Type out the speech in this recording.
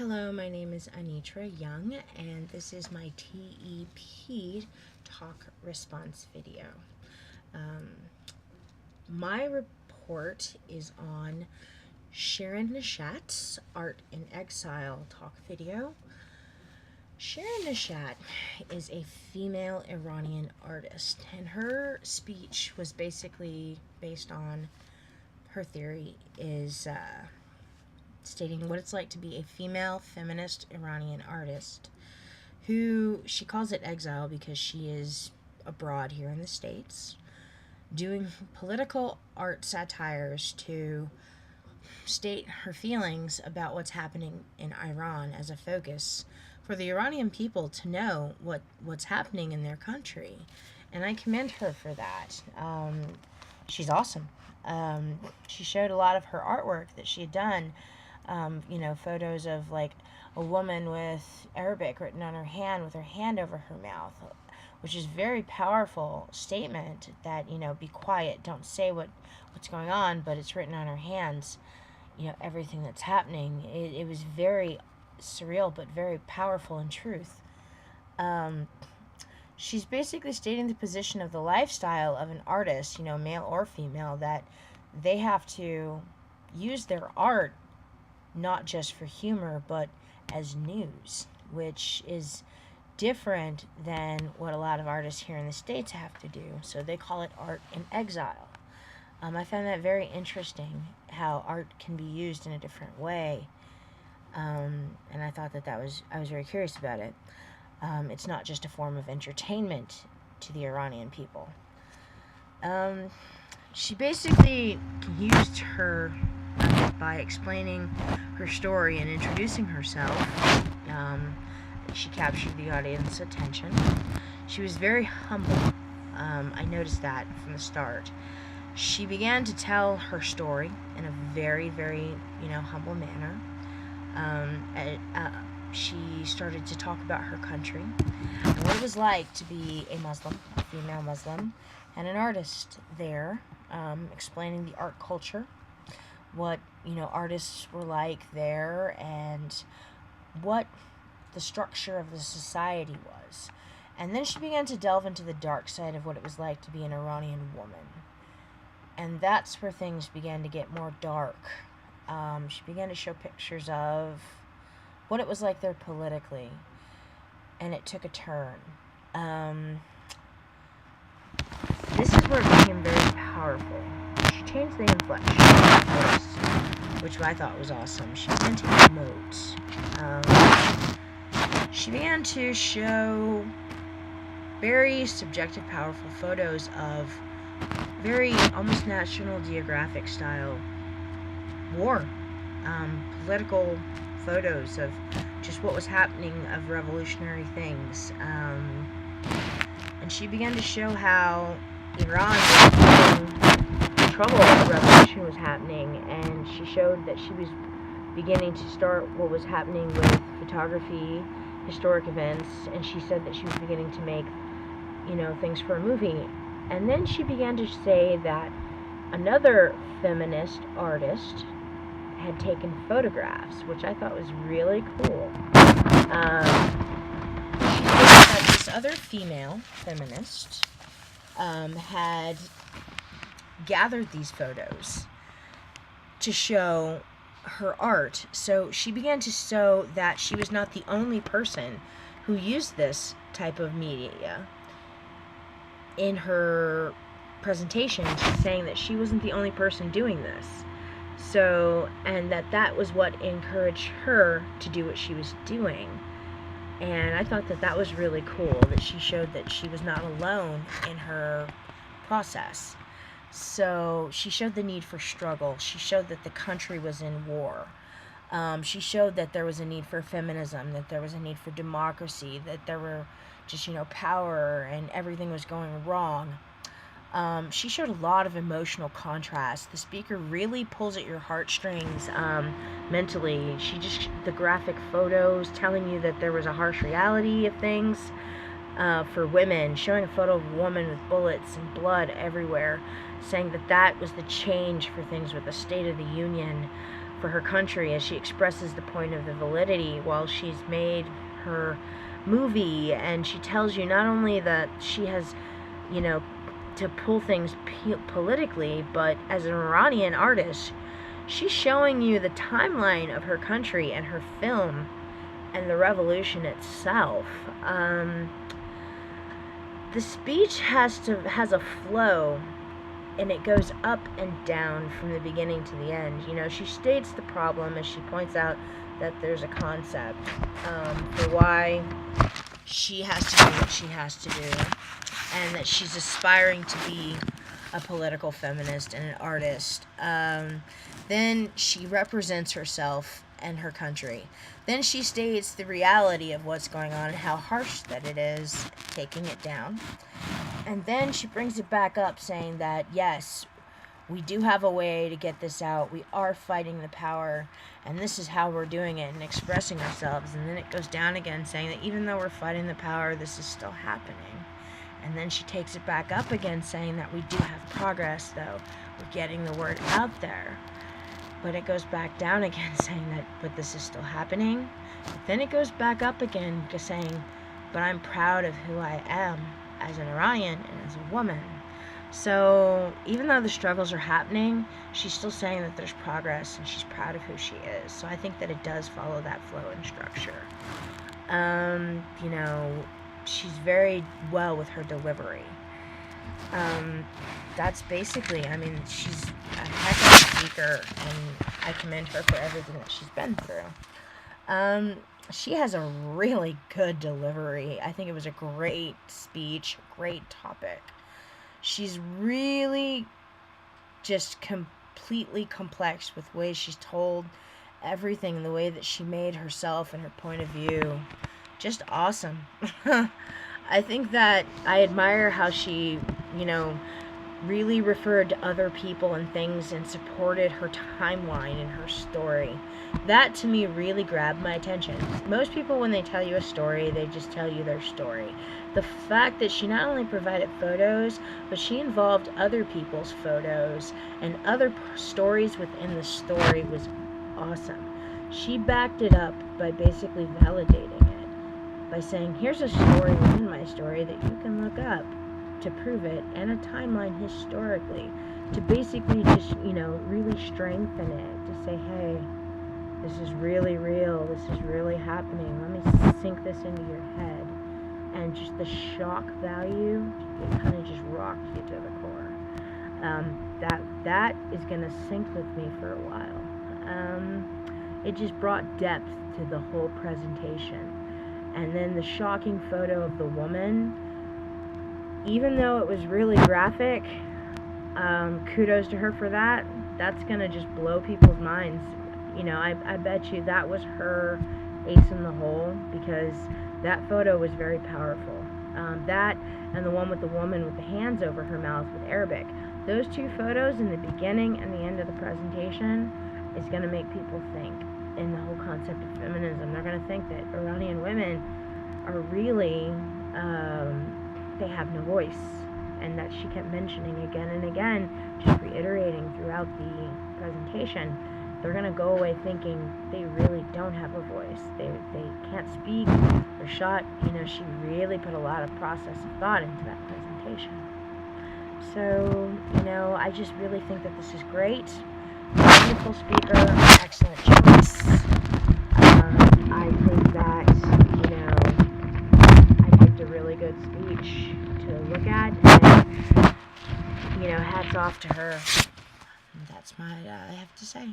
Hello, my name is Anitra Young, and this is my TEP talk response video. My report is on Sharon Neshat's Art in Exile talk video. Sharon Neshat is a female Iranian artist, and her speech was basically based on her theory is stating what it's like to be a female feminist Iranian artist who, she calls it exile because she is abroad here in the States, doing political art satires to state her feelings about what's happening in Iran as a focus for the Iranian people to know what's happening in their country. And I commend her for that. She's awesome. She showed a lot of her artwork that she had done. Photos of like a woman with Arabic written on her hand with her hand over her mouth, which is very powerful statement that, be quiet, don't say what's going on, but it's written on her hands, everything that's happening. It was very surreal, but very powerful in truth. She's basically stating the position of the lifestyle of an artist, male or female, that they have to use their art not just for humor, but as news, which is different than what a lot of artists here in the States have to do. So they call it art in exile. I found that very interesting, how art can be used in a different way. And I thought I was very curious about it. It's not just a form of entertainment to the Iranian people. She basically used her by explaining her story and introducing herself. She captured the audience's attention. She was very humble. I noticed that from the start. She began to tell her story in a very, very, humble manner. She started to talk about her country and what it was like to be a Muslim, a female Muslim, and an artist there, explaining the art culture, what artists were like there, and what the structure of the society was. And then she began to delve into the dark side of what it was like to be an Iranian woman, and that's where things began to get more dark. She began to show pictures of what it was like there politically, and it took a turn. This is where it became very powerful. She changed the inflection first, which I thought was awesome. She began to emote. She began to show very subjective, powerful photos of very almost National Geographic style war, political photos of just what was happening, of revolutionary things. And she began to show how Iran was in trouble, the revolution was happening, and she showed that she was beginning to start what was happening with photography, historic events, and she said that she was beginning to make, things for a movie. And then she began to say that another feminist artist had taken photographs, which I thought was really cool. She said that this other female feminist had gathered these photos to show her art. So she began to show that she was not the only person who used this type of media. In her presentation, she's saying that she wasn't the only person doing this. So, and that was what encouraged her to do what she was doing. And I thought that was really cool, that she showed that she was not alone in her process. So she showed the need for struggle. She showed that the country was in war. She showed that there was a need for feminism, that there was a need for democracy, that there were just, power, and everything was going wrong. She showed a lot of emotional contrast. The speaker really pulls at your heartstrings mentally. The graphic photos telling you that there was a harsh reality of things for women, showing a photo of a woman with bullets and blood everywhere, saying that was the change for things with the State of the Union for her country as she expresses the point of the validity while she's made her movie, and she tells you not only that she has, to pull things politically, but as an Iranian artist, she's showing you the timeline of her country and her film and the revolution itself. The speech has a flow, and it goes up and down from the beginning to the end. She states the problem as she points out that there's a concept for why she has to do what she has to do, and that she's aspiring to be a political feminist and an artist. Then she represents herself and her country. Then she states the reality of what's going on and how harsh that it is, taking it down. And then she brings it back up, saying that, yes, we do have a way to get this out. We are fighting the power, and this is how we're doing it and expressing ourselves. And then it goes down again, saying that even though we're fighting the power, this is still happening. And then she takes it back up again, saying that we do have progress, though. We're getting the word out there. But it goes back down again, saying that, but this is still happening. But then it goes back up again, just saying, but I'm proud of who I am as an Iranian and as a woman. So even though the struggles are happening, she's still saying that there's progress, and she's proud of who she is. So I think that it does follow that flow and structure. She's very well with her delivery. That's basically, she's a heck of a speaker, and I commend her for everything that she's been through. She has a really good delivery. I think it was a great speech, great topic. She's really just completely complex with ways she's told everything, the way that she made herself and her point of view. Just awesome. I think that I admire how she, really referred to other people and things and supported her timeline and her story. That, to me, really grabbed my attention. Most people, when they tell you a story, they just tell you their story. The fact that she not only provided photos, but she involved other people's photos and other stories within the story was awesome. She backed it up by basically validating it, by saying, here's a story within my story that you can look up to prove it, and a timeline historically, to basically just, really strengthen it, to say, hey, this is really real, this is really happening, let me sink this into your head. And just the shock value, it kind of just rocked you to the core. That is going to sink with me for a while. It just brought depth to the whole presentation. And then the shocking photo of the woman, even though it was really graphic, kudos to her for that. That's going to just blow people's minds. I bet you that was her ace in the hole, because that photo was very powerful. That and the one with the woman with the hands over her mouth with Arabic. Those two photos in the beginning and the end of the presentation is going to make people think in the whole concept of feminism. They're going to think that Iranian women are really, they have no voice. And that she kept mentioning again and again, just reiterating throughout the presentation. They're going to go away thinking they really don't have a voice. They can't speak. They're shot. She really put a lot of process and thought into that presentation. So, I just really think that this is great. Wonderful speaker. Excellent choice. I think that, I picked a really good speech to look at. And, hats off to her. That's what I have to say.